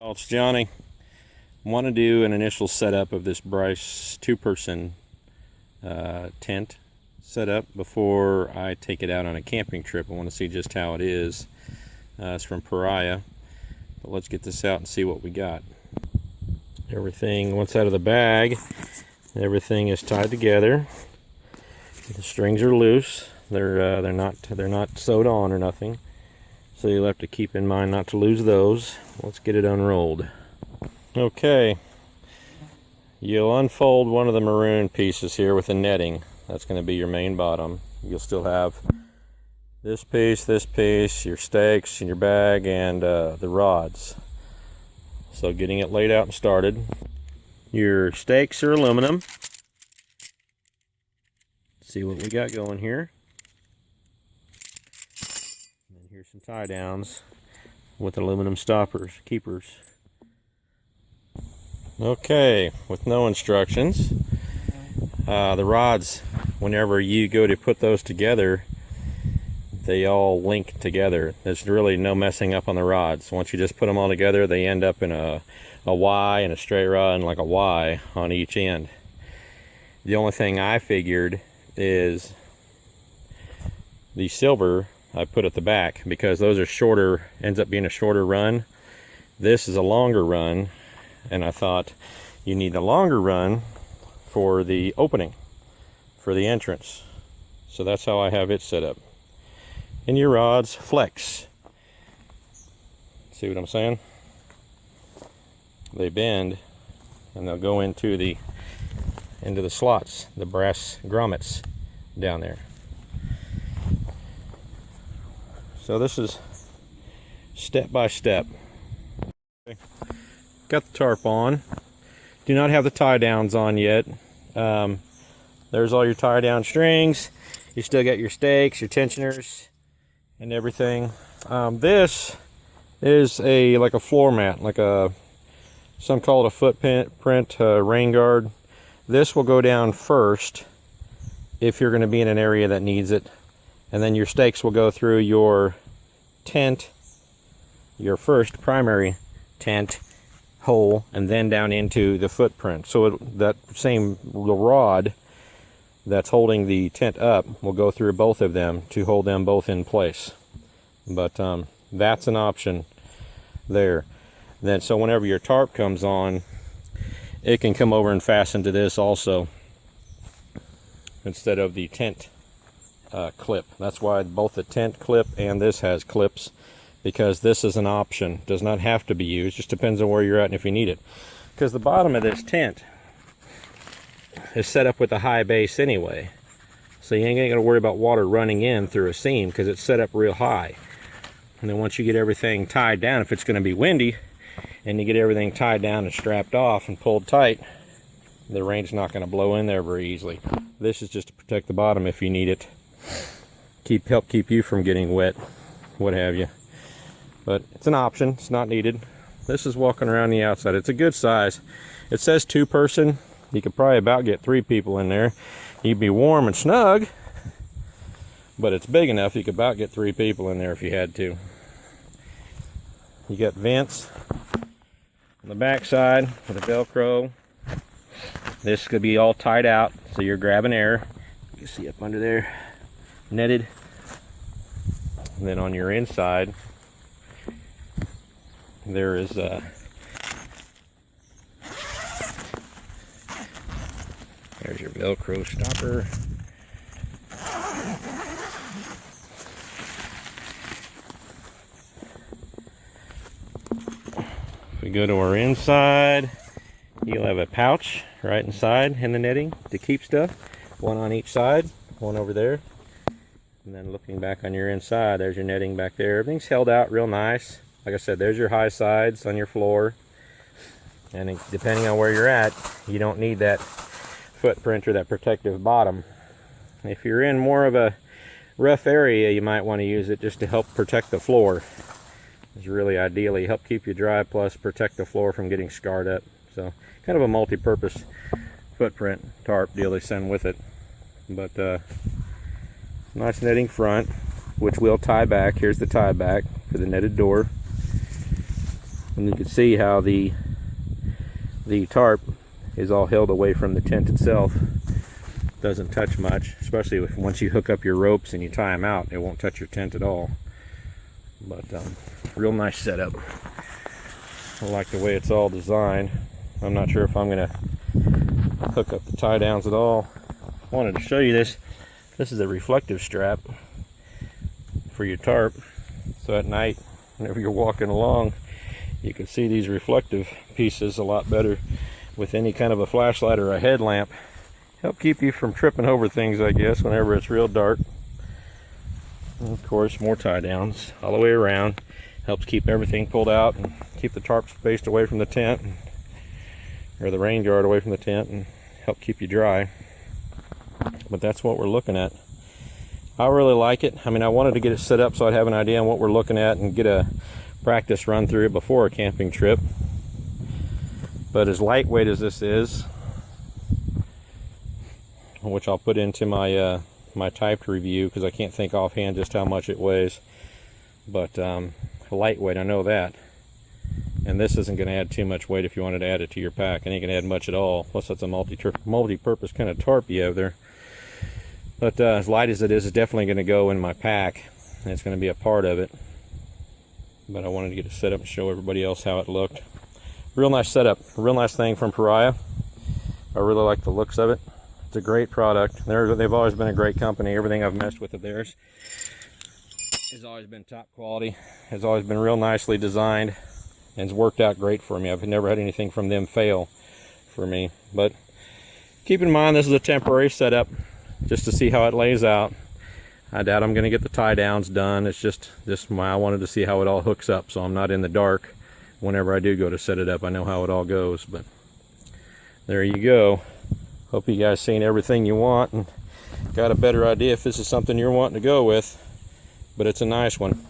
Well, it's Johnny. I want to do an initial setup of this Bryce two-person tent setup before I take it out on a camping trip. I want to see just how it is. It's from PARIA, but let's get this out and see what we got. Everything, once out of the bag, everything is tied together. The strings are loose. They're not sewed on or nothing, so you'll have to keep in mind not to lose those. Let's get it unrolled. Okay, you'll unfold one of the maroon pieces here with the netting. That's going to be your main bottom. You'll still have this piece, your stakes in your bag, and the rods. So getting it laid out and started. Your stakes are aluminum. Let's see what we got going here. And here's some tie downs with aluminum keepers. Okay, with no instructions. The rods, whenever you go to put those together, they all link together. There's really no messing up on the rods. Once you just put them all together, they end up in a Y and a straight rod and like a Y on each end. The only thing I figured is the silver I put at the back, because those are shorter, ends up being a shorter run. This is a longer run, and I thought you need a longer run for the opening, for the entrance. So that's how I have it set up. And your rods flex. See what I'm saying? They bend and they'll go into the slots, the brass grommets down there. So this is step by step. Okay. Got the tarp on. Do not have the tie downs on yet. There's all your tie down strings. You still got your stakes, your tensioners, and everything. This is like a floor mat, some call it a footprint rain guard. This will go down first if you're going to be in an area that needs it, and then your stakes will go through your tent, your first primary tent hole, and then down into the footprint. So that same rod that's holding the tent up will go through both of them to hold them both in place. But that's an option there. Then so whenever your tarp comes on, it can come over and fasten to this also instead of the tent clip. That's why both the tent clip and this has clips, because this is an option. Does not have to be used, just depends on where you're at and if you need it. Because the bottom of this tent is set up with a high base anyway, so you ain't gonna worry about water running in through a seam because it's set up real high. And then once you get everything tied down, if it's going to be windy and you get everything tied down and strapped off and pulled tight, the rain's not going to blow in there very easily. This is just to protect the bottom if you need it, help keep you from getting wet, what have you. But it's an option, it's not needed. This is walking around the outside. It's a good size. It says two-person. You could probably about get 3 people in there. You'd be warm and snug, but it's big enough you could about get 3 people in there if you had to. You got vents on the back side with a Velcro. This could be all tied out, so you're grabbing air. You can see up under there, netted. And then on your inside, there is there's your Velcro stopper. If we go to our inside, you'll have a pouch right inside in the netting to keep stuff. One on each side, one over there. And then looking back on your inside, there's your netting back there. Everything's held out real nice. Like I said, there's your high sides on your floor. And depending on where you're at, you don't need that footprint or that protective bottom. If you're in more of a rough area, you might want to use it just to help protect the floor. It's really ideally help keep you dry, plus protect the floor from getting scarred up. So kind of a multi-purpose footprint tarp deal they send with it. But nice netting front, which will tie back. Here's the tie back for the netted door. And you can see how the tarp is all held away from the tent itself. Doesn't touch much, especially once you hook up your ropes and you tie them out, it won't touch your tent at all. But real nice setup. I like the way it's all designed. I'm not sure if I'm gonna hook up the tie downs at all. I wanted to show you this. This is a reflective strap for your tarp, so at night whenever you're walking along you can see these reflective pieces a lot better with any kind of a flashlight or a headlamp. Help keep you from tripping over things, I guess, whenever it's real dark. And of course, more tie downs all the way around. Helps keep everything pulled out and keep the tarp spaced away from the tent, or the rain guard away from the tent, and help keep you dry. But that's what we're looking at. I really like it. I mean, I wanted to get it set up so I'd have an idea on what we're looking at and get a practice run through it before a camping trip. But as lightweight as this is, which I'll put into my my typed review because I can't think offhand just how much it weighs, but lightweight, I know that. And this isn't going to add too much weight if you wanted to add it to your pack. It ain't going to add much at all. Plus, that's a multi-purpose kind of tarp you have there. But as light as it is, it's definitely going to go in my pack, and it's going to be a part of it. But I wanted to get it set up and show everybody else how it looked. Real nice setup. Real nice thing from PARIA. I really like the looks of it. It's a great product. They've always been a great company. Everything I've messed with of theirs has always been top quality. Has always been real nicely designed, and it's worked out great for me. I've never had anything from them fail for me. But keep in mind, this is a temporary setup just to see how it lays out. I doubt I'm going to get the tie downs done. It's just I wanted to see how it all hooks up, so I'm not in the dark whenever I do go to set it up. I know how it all goes. But there you go. Hope you guys seen everything you want and got a better idea if this is something you're wanting to go with. But it's a nice one.